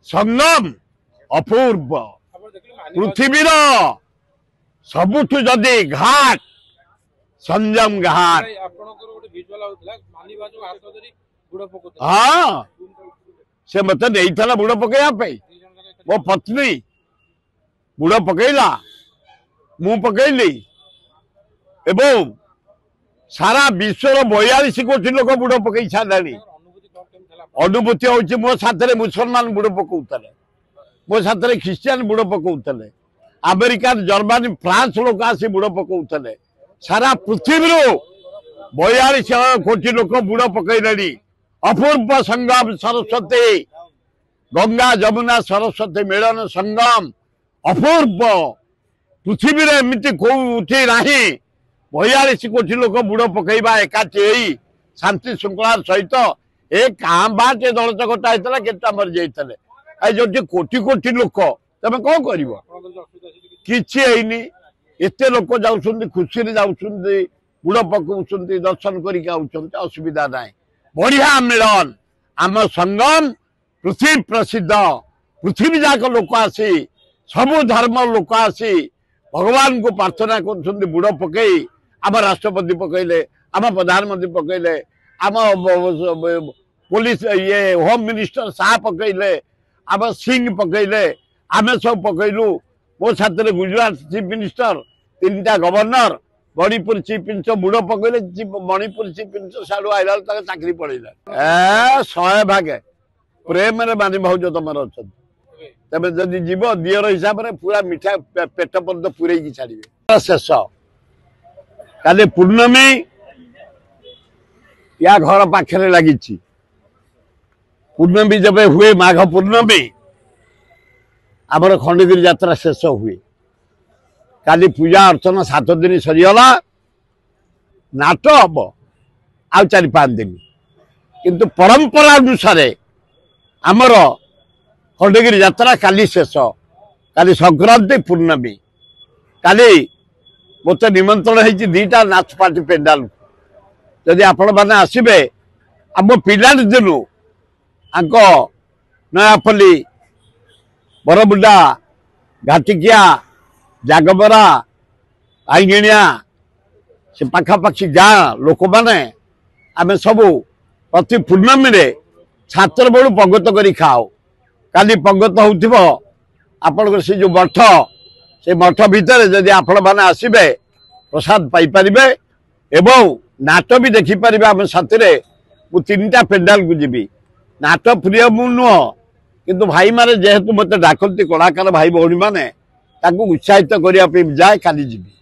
संगम अपूर्व पृथ्वीर सबुठु जदि घाट संगम घाट। हाँ से मत नहीं बुड़ पकड़ा मो पत्नी बुड़ पकईला मु पकईली एवं सारा विश्वर 42 कोटी लोक बुड़ पकई सारे। अनुभूति हूँ मो साथ मुसलमान बुड़ पकाउले मो साथ ख्रीस्टियान बुड़ पकाउले अमेरिका जर्मनी फ्रांस लोक आसी बुड़ पकाउले सारा पृथ्वी 42 कोटी लोक बुड़ पकईले। अपूर्व संगम सरस्वती गंगा जमुना सरस्वती मिलन संगम अपूर्व पृथ्वी एमती कौटी ना 42 कोटी लोक बुड़ पकईवा एकाठी शांति श्रृंखला सहित एक बाटे दल चकटा होता केटा मर जाते जो कोटी कोटी लोक तमें कौन कर कि एते लोक जाऊँ खुशी जाऊँ बुड़ पकाउं दर्शन करके असुविधा ना बढ़िया मिलन आम संगम पृथ्वी प्रसिद्ध पृथ्वी जाक लोक आसी सबु धर्म लोक आसी भगवान को प्रार्थना कर बुड़ पकई आम राष्ट्रपति पकईले आम प्रधानमंत्री पकईले आम पुलिस ये होम मिनिस्टर शाह पकईले आम सिंह पकईले आम सब पकईलु मो साथ गुजरात चीफ मिनिस्टर 3टा गवर्नर मणिपुर चीफ मिनिस्टर बुड़ पकईले मणिपुर चीफ मिनिस्टर साड़ू आइला चाकरी पड़ेगा 100 भागे प्रेम मानी भाज तुम अच्छा तेज जदि जीव दियर हिसाब से पूरा मिठा पेट पर्यटन पूरे छाड़े शेष काली पूर्णमी या घर पाखे लगी पूर्णमी जब हुए माघ पूर्णमी आमर खंडगिरी यात्रा शेष हुए काली पूजा अर्चना 7 दिन सरीगला नाट हम आ 4-5 दिन किंतु परंपरा अनुसार आमर खंडगिरी यात्रा काली शेष काली संक्रांति पूर्णमी काली मत निमंत्रण होती 2टा नाच पार्टी पेंडाल जदि आपण मैंने आसबे आम पिला दिनू आंक नयापल्ली बरमुंडा घाटिकिया जागबरा आईगिणिया से पाखापाखी गाँ लोक मैंने आम सबू प्रति पूर्णमी रे छात्र बेलू पंगत कर खाओ काली पंगत हो आपण से जो मठ से मठ भितर जदि आपण मैंने आसबे प्रसाद पाइपर एवं नाट भी देखिपर आम साथी मु 3टा पेंडाल को जीवी नाट प्रिय मु नुह किंतु भाई माने जेहेतु मत डाकती कलाकार भाई भौणी मैंने उत्साहित करने जाए काली जीवी।